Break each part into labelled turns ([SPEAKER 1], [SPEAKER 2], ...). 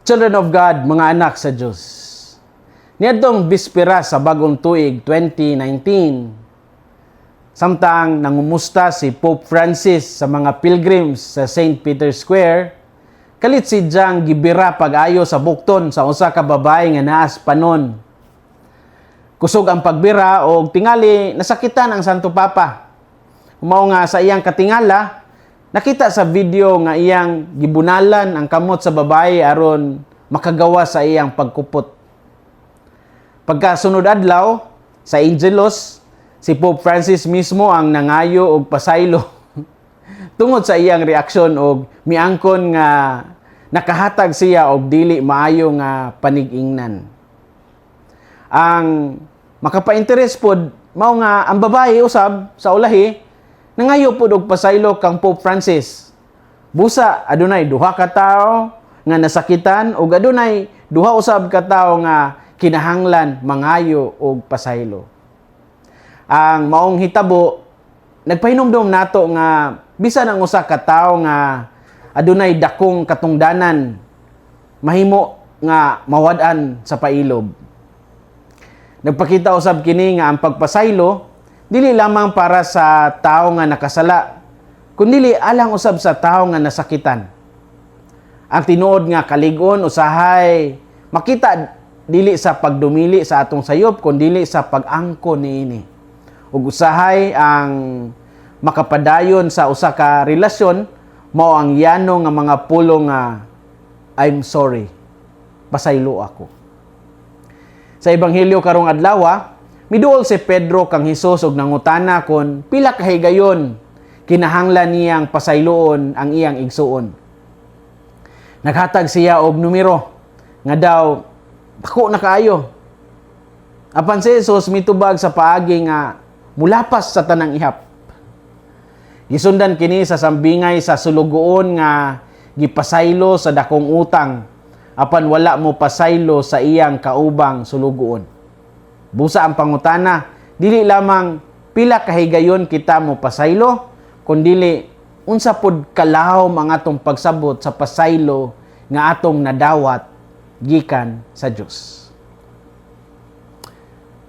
[SPEAKER 1] Children of God, mga anak sa Diyos. Niadtong bispera sa bagong tuig 2019, samtang nangumusta si Pope Francis sa mga pilgrims sa St. Peter's Square, kalit si Jang gibira pag-ayo sa bukton sa usa ka babae nga naas panon. Kusog ang pagbira o tingali nasakitan ang Santo Papa. Mao nga sa iyang katingala, nakita sa video nga iyang gibunalan ang kamot sa babae aron makagawa sa iyang pagkupot. Pagkasunod adlaw sa Angelos, si Pope Francis mismo ang nangayo og pasaylo tungod sa iyang reaksyon og miangkon nga nakahatag siya og dili maayo nga panig-ingnan. Ang makapainteres pod mao nga ang babae usab sa ulahi nangayo pod og pasaylo kang Pope Francis. Busa adunay duha ka tawo nga nasakitan ug adunay duha usab ka tawo nga kinahanglan mangayo og pasaylo. Ang maong hitabo nagpahinumdom nato nga bisan ang usa ka tawo nga adunay dakong katungdanan mahimo nga mawad-an sa pailob. Nagpakita usab kini nga ang pagpasaylo dili lamang para sa tao nga nakasala, kundi alang usab sa tao nga nasakitan. Ang tinuod nga kalig-on usahay makita dili sa pagdumili sa atong sayop, kundi sa pag-angko niini. Ug usahay ang makapadayon sa usa ka relasyon mao ang yano nga mga pulong nga I'm sorry. Pasaylo ako. Sa ebanghelyo karong adlaw, miduol si Pedro kang Hesus og nangutana kon pila ka higayon kinahanglan niyang pasayloon ang iyang igsuon. Naghatag siya og numero nga daw dako na kaayo. Apan si Jesus mitubag sa paagi nga mulapas sa tanang ihap. Gisundan kini sa sambingay sa sulugoon nga gipasaylo sa dakong utang apan wala mo pasaylo sa iyang kaubang sulugoon. Busa ang pangutana, dili lamang pila kahigayon kita mo pasaylo, kundi unsa pod kalahom ang atong pagsabot sa pasaylo nga atong nadawat gikan sa Dios.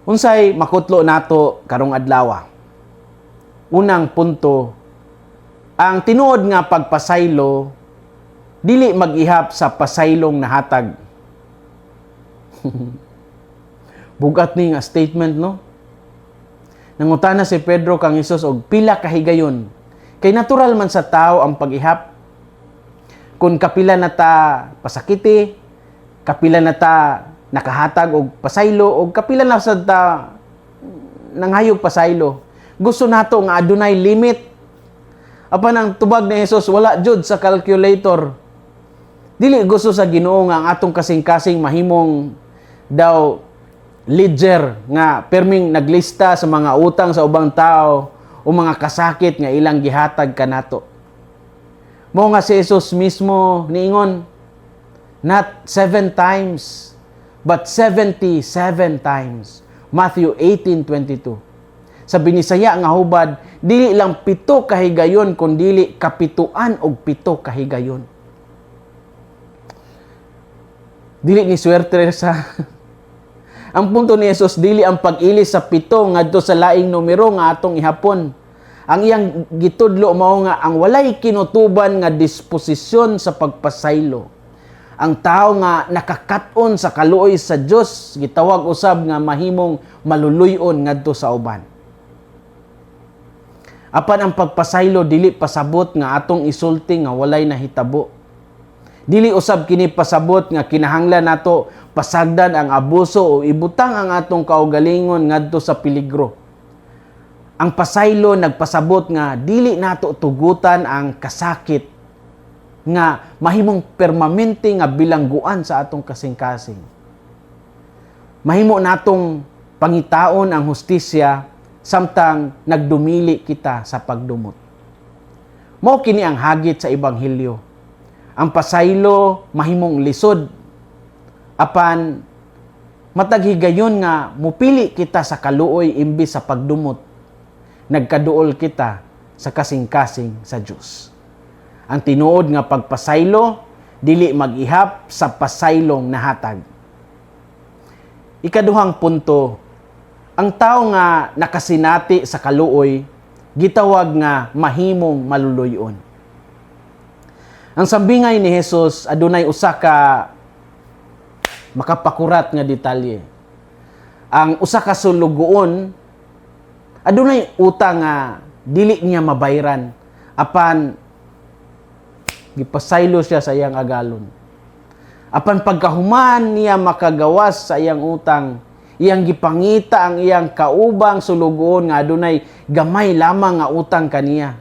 [SPEAKER 1] Unsay makutlo nato karong adlaw? Unang punto, ang tinuod nga pagpasaylo dili mag-ihap sa pasaylong nahatag. Bugat ni nga statement, no? Nangutana si Pedro kang Hesus og pila kahigayon. Kay natural man sa tao ang pag-ihap. Kung kapila na ta pasakiti, kapila na ta nakahatag og pasaylo, og kapila na sa ta nanghayog pasaylo. Gusto nato nga adunay limit. Apan ang tubag ni Hesus wala jud sa calculator. Dili gusto sa Ginoo nga ang atong kasing-kasing mahimong daw ledger nga perming naglista sa mga utang sa ubang tao o mga kasakit nga ilang gihatag kanato. Mao nga si Jesus mismo niingon, not 7 times, but 77 times. Matthew 18:22. Sa binisaya nga hubad, dili lang 7 kahigayon, kundi kapituan og 7 kahigayon. Dili ni swerte sa ang punto ni Jesus dili ang pag-ilis sa 7 ngadto sa laing numero nga atong ihapon. Ang iyang gitudlo mao nga ang walay kinutuban nga disposisyon sa pagpasaylo. Ang tao nga nakakaton sa kaluoy sa Dios gitawag usab nga mahimong maluluyon ngadto sa uban. Apan ang pagpasaylo dili pasabot nga atong isulti nga walay nahitabo. Dili usab kini pasabot nga kinahanglan nato pasagdan ang abuso o ibutang ang atong kaugalingon ngadto sa peligro. Ang pasaylo nagpasabot nga dili nato tugutan ang kasakit nga mahimong permanente nga bilangguan sa atong kasing-kasing. Mahimo natong pangitaon ang hustisya samtang nagdumili kita sa pagdumot. Mao kini ang hagit sa ebanghelyo. Ang pasaylo mahimong lisod apan matag higayon nga mupili kita sa kaluoy imbis sa pagdumot. Nagkaduol kita sa kasing-kasing sa Dios. Ang tinuod nga pagpasaylo dili mag-ihap sa pasaylong nahatag. Ikaduhang punto, ang tao nga nakasinati sa kaluoy, gitawag nga mahimong maluluyon. Ang sambingay ni Jesus adunay usa ka makapakurat nga detalye. Ang usa ka sulugoon adunay utang nga dili niya mabayran apan gipasaylo siya sa iyang agalon. Apan pagkahuman niya makagawas sa iyang utang, iyang gipangita ang iyang kaubang sulugoon nga adunay gamay lamang nga utang kaniya.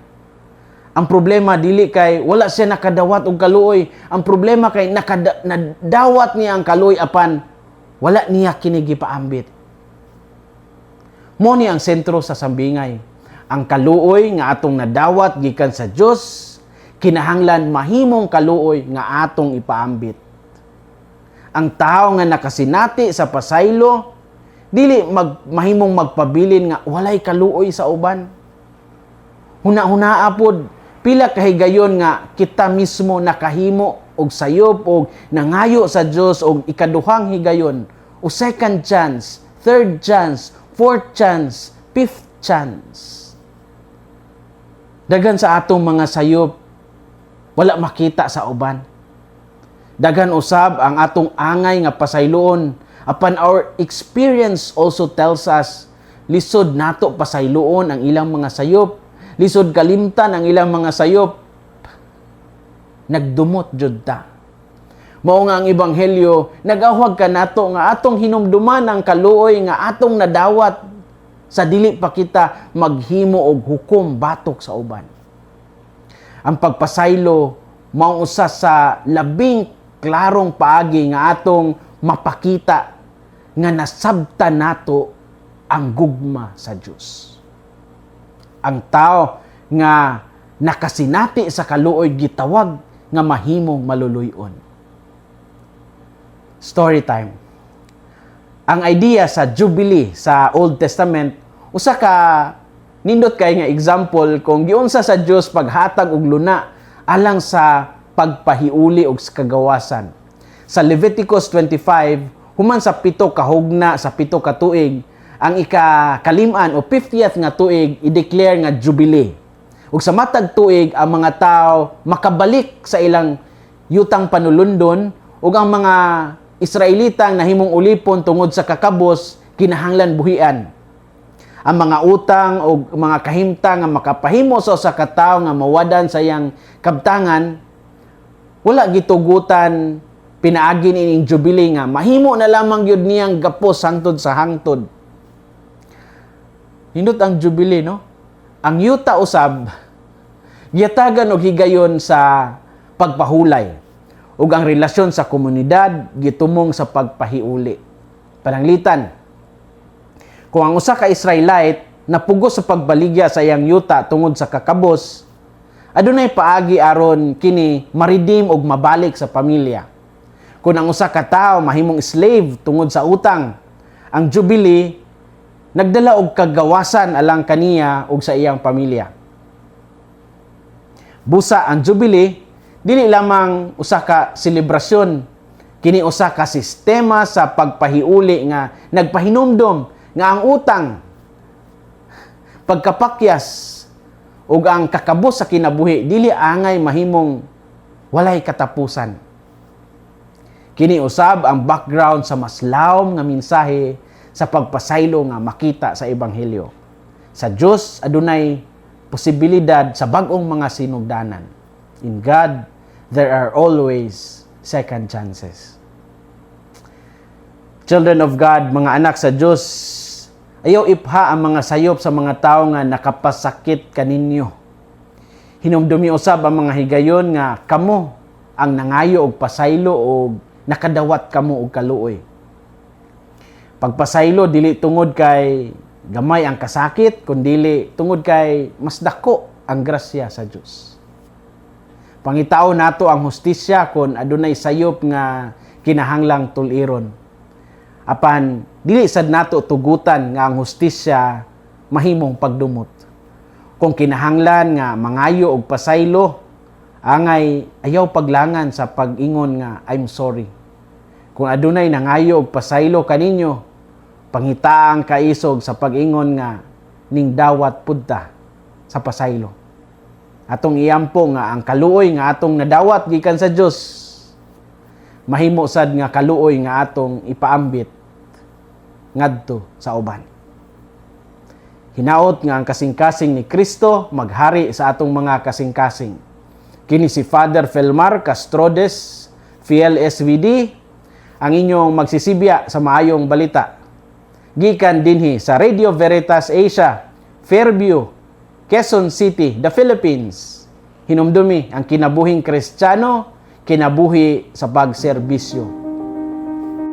[SPEAKER 1] Ang problema dili kay wala siya nakadawat og kaluoy. Ang problema kay nadawat niya ang kaluoy apan wala niya kini gipaambit. Mo ni ang sentro sa sambingay. Ang kaluoy nga atong nadawat gikan sa Dios, kinahanglan mahimong kaluoy nga atong ipaambit. Ang tao nga nakasinati sa pasaylo, dili mahimong magpabilin nga walay kaluoy sa uban. Huna-hunaa pod, pila kahigayon nga kita mismo nakahimo og sayop og nangayo sa Dios og ikaduhang higayon, o second chance, third chance, fourth chance, fifth chance. Dagan sa atong mga sayop, wala makita sa uban. Dagan usab ang atong angay nga pasayloon, apan our experience also tells us, lisod nato pasayloon ang ilang mga sayop, lisod kalimtan ang ilang mga sayop, nagdumot jud ta. Mao nga ang ebanghelyo, nagawhag ka nato nga atong hinumduman ang kaluoy nga atong nadawat sa dili pa kita maghimo og hukom batok sa uban. Ang pagpasaylo mao usa sa labing klarong paagi nga atong mapakita nga nasabtan nato ang gugma sa Dios. Ang tao nga nakasinati sa kaluoy gitawag nga mahimong maluluyon. Story time. Ang idea sa Jubilee sa Old Testament, usa ka nindot kay nga example kung giunsa sa Dios paghatag og luna alang sa pagpahiuli og kagawasan. Sa Leviticus 25, human sa 7 ka hugna sa 7 ka tuig, ang ikakalim-an o 50th nga tuig i-declare nga Jubilee. Ug sa matag tuig ang mga tao makabalik sa ilang yutang panulundon ug ang mga Israelitang nahimong ulipon tungod sa kakabos kinahanglan buhian. Ang mga utang o mga kahimtang nga makapahimo sa usa ka tawo nga mawadan sa iyang kabtangan, wala gitugutan pinaagi ining Jubilee nga mahimo na lamang gyud niyang gapos hangtod sa hangtod. Hindot ang Jubilee, no? Ang yuta usab giyatagan og higayon sa pagpahulay ug ang relasyon sa komunidad gitumong sa pagpahiuli. Pananglitan, kung ang usa ka Israelite napugos sa pagbaligya sa iyang yuta tungod sa kakabos, adunay paagi aron kini ma-redeem og mabalik sa pamilya. Kung ang usa ka tawo mahimong slave tungod sa utang, ang Jubilee nagdala og kagawasan alang kaniya ug sa iyang pamilya. Busa ang Jubilee dili lamang usa ka selebrasyon, kini usa ka sistema sa pagpahiuli nga nagpahinumdom nga ang utang, pagkapakyas ug ang kakabos sa kinabuhi dili angay mahimong walay katapusan. Kini usab ang background sa mas lawom nga mensahe sa pagpasaylo nga makita sa ebanghelyo. Sa Dios adunay posibilidad sa bag-ong mga sinugdanan. In God, there are always second chances. Children of God, mga anak sa Diyos, ayaw ipha ang mga sayop sa mga tao nga nakapasakit kaninyo. Hinumdumi usab ang mga higayon nga kamo ang nangayo og pasaylo o nakadawat kamo og kaluoy. Pagpasaylo dili tungod kay gamay ang kasakit, kundi tungod kay mas dako ang grasya sa Dios. Pangitao nato ang hustisya kon adunay sayop nga kinahanglang tuliron. Apan dili sad nato tugutan nga ang hustisya mahimong pagdumot. Kung kinahanglan nga mangayo og pasaylo, angay ayaw paglangan sa pag-ingon nga I'm sorry. Kung adunay nangayo og pasaylo kaninyo, pangitaang kaisog sa pag-ingon nga ning dawat pudta sa pasaylo. Atong iampo nga ang kaluoy nga atong nadawat gikan sa Dios mahimo sad nga kaluoy nga atong ipaambit ngadto sa uban. Hinaot nga ang kasing-kasing ni Kristo maghari sa atong mga kasing-kasing. Kini si Father Felmar Castrodes, Fiel SVD, ang inyong magsisibya sa maayong balita. Gikan dinhi sa Radio Veritas Asia, Fairview, Quezon City, the Philippines. Hinumdumi ang kinabuhing Kristiyano, kinabuhi sa pagserbisyo.